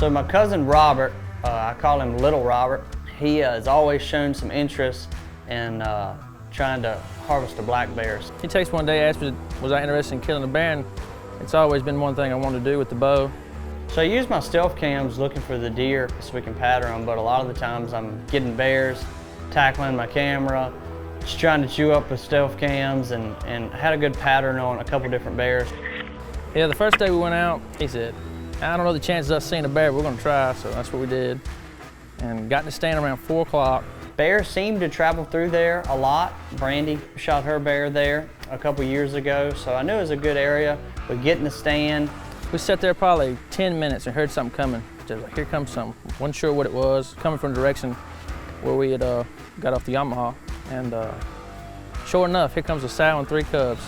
So my cousin Robert, I call him Little Robert, he has always shown some interest in trying to harvest the black bears. He texted one day, asked me, was I interested in killing a bear, and it's always been one thing I wanted to do with the bow. So I use my stealth cams looking for the deer so we can pattern them, but a lot of the times I'm getting bears, tackling my camera, just trying to chew up with stealth cams, and had a good pattern on a couple different bears. Yeah, the first day we went out, he said, I don't know the chances of us seeing a bear, but we're gonna try, so that's what we did. And got to stand around 4 o'clock. Bears seem to travel through there a lot. Brandy shot her bear there a couple years ago, so I knew it was a good area. We get in the stand. We sat there probably 10 minutes and heard something coming. Just like, here comes something. Wasn't sure what it was, coming from the direction where we had got off the Yamaha. And sure enough, here comes a sow and 3 cubs.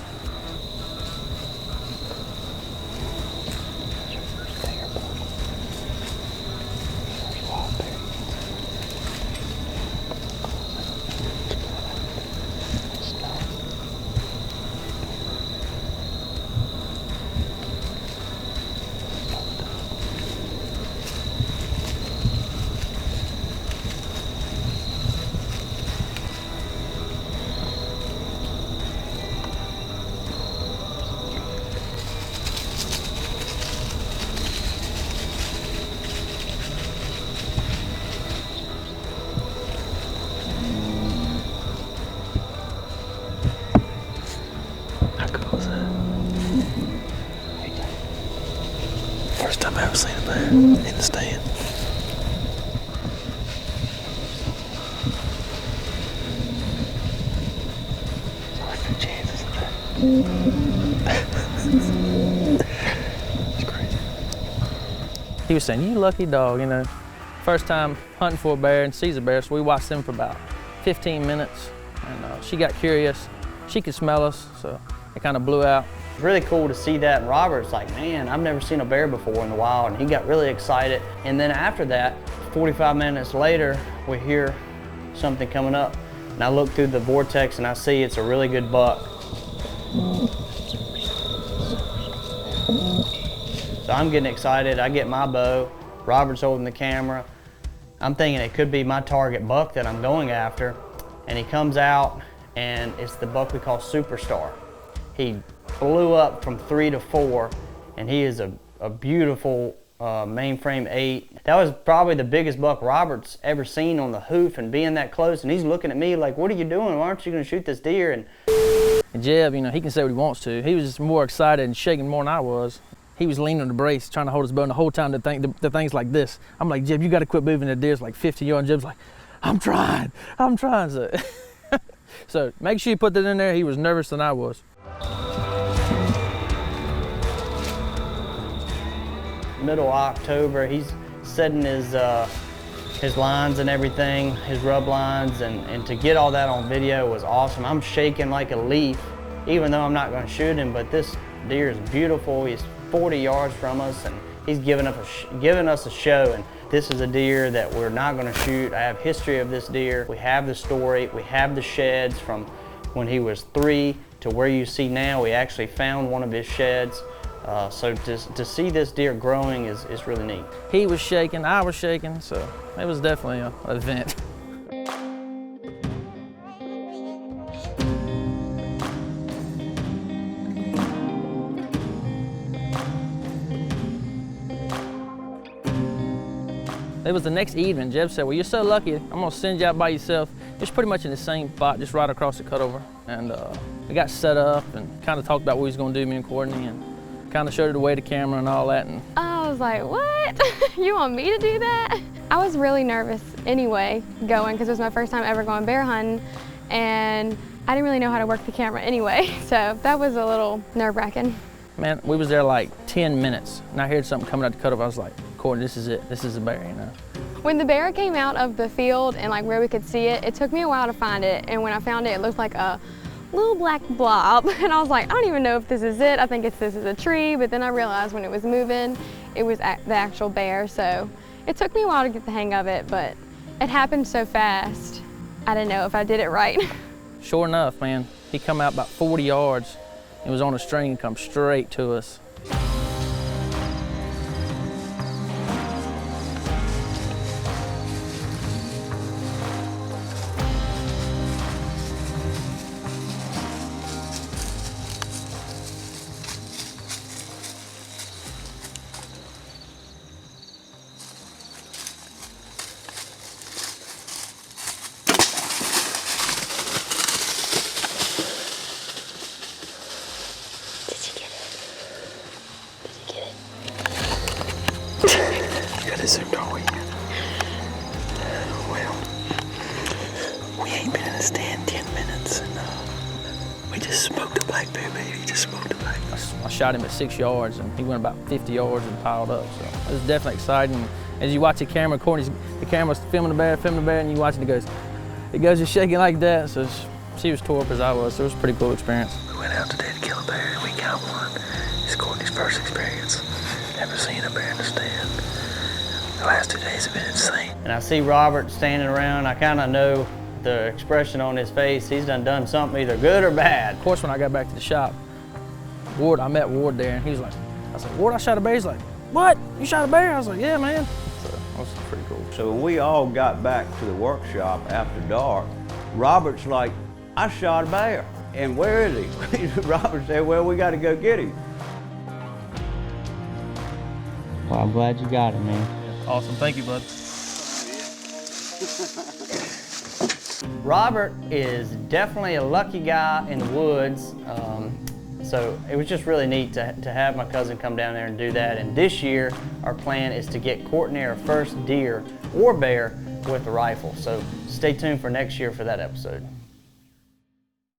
First time I ever seen a bear in the stand. What's the chances of that? It's crazy. He was saying, you lucky dog, you know. First time hunting for a bear and sees a bear, so we watched them for about 15 minutes. And she got curious. She could smell us, so it kind of blew out. It's really cool to see that, and Robert's like, man, I've never seen a bear before in the wild, and he got really excited. And then after that, 45 minutes later, we hear something coming up, and I look through the vortex and I see it's a really good buck. So I'm getting excited, I get my bow, Robert's holding the camera. I'm thinking it could be my target buck that I'm going after, and he comes out, and it's the buck we call Superstar. He blew up from 3 to 4, and he is a beautiful mainframe 8. That was probably the biggest buck Robert's ever seen on the hoof, and being that close, and he's looking at me like, what are you doing? Why aren't you gonna shoot this deer? And Jeb, you know, he can say what he wants to. He was just more excited and shaking more than I was. He was leaning on the brace, trying to hold his bow, and the whole time the thing's like this. I'm like, Jeb, you gotta quit moving. The deer's like 50 yards, and Jeb's like, I'm trying. So, so make sure you put that in there. He was nervous than I was. Middle of October, he's setting his lines and everything, his rub lines, and to get all that on video was awesome. I'm shaking like a leaf, even though I'm not going to shoot him, but this deer is beautiful. He's 40 yards from us, and he's giving us a show, and this is a deer that we're not going to shoot. I have history of this deer. We have the story. We have the sheds from when he was 3 to where you see now. We actually found one of his sheds. So to see this deer growing is really neat. He was shaking, I was shaking, so it was definitely an event. It was the next evening. Jeb said, well, you're so lucky, I'm gonna send you out by yourself. Just pretty much in the same spot, just right across the cutover. And we got set up and kind of talked about what he was gonna do, me and Courtney, and kind of showed her the way to camera and all that. And I was like, what? You want me to do that? I was really nervous anyway going, because it was my first time ever going bear hunting, and I didn't really know how to work the camera anyway, so that was a little nerve-wracking. Man, we was there like 10 minutes, and I heard something coming out the cutover. I was like, Courtney, this is it. This is the bear, you know. When the bear came out of the field and like where we could see it, it took me a while to find it, and when I found it, it looked like a little black blob, and I was like, I don't even know if this is it. I think this is a tree, but then I realized when it was moving, it was the actual bear, so it took me a while to get the hang of it, but it happened so fast, I didn't know if I did it right. Sure enough, man, he come out about 40 yards and was on a string and come straight to us. Got it zoomed on you. Well, we ain't been in the stand 10 minutes, and we just smoked a black bear, baby. Just smoked a black bear. I shot him at 6 yards, and he went about 50 yards and piled up. So it was definitely exciting. As you watch the camera, the camera's filming the bear, and you watch it, it goes just shaking like that. So she was tore up as I was. So it was a pretty cool experience. We went out today to kill a bear, and we got one. It's Courtney's first experience. Never seen a bear in the stand. The last 2 days have been insane. And I see Robert standing around. I kind of know the expression on his face. He's done something either good or bad. Of course, when I got back to the shop, I met Ward there, and he was like, I said, Ward, I shot a bear. He's like, what? You shot a bear? I was like, yeah, man. So that was pretty cool. So when we all got back to the workshop after dark, Robert's like, I shot a bear. And where is he? Robert said, well, we got to go get him. Well, I'm glad you got him, man. Awesome. Thank you, bud. Robert is definitely a lucky guy in the woods. So it was just really neat to have my cousin come down there and do that. And this year, our plan is to get Courtney her first deer or bear with a rifle. So stay tuned for next year for that episode.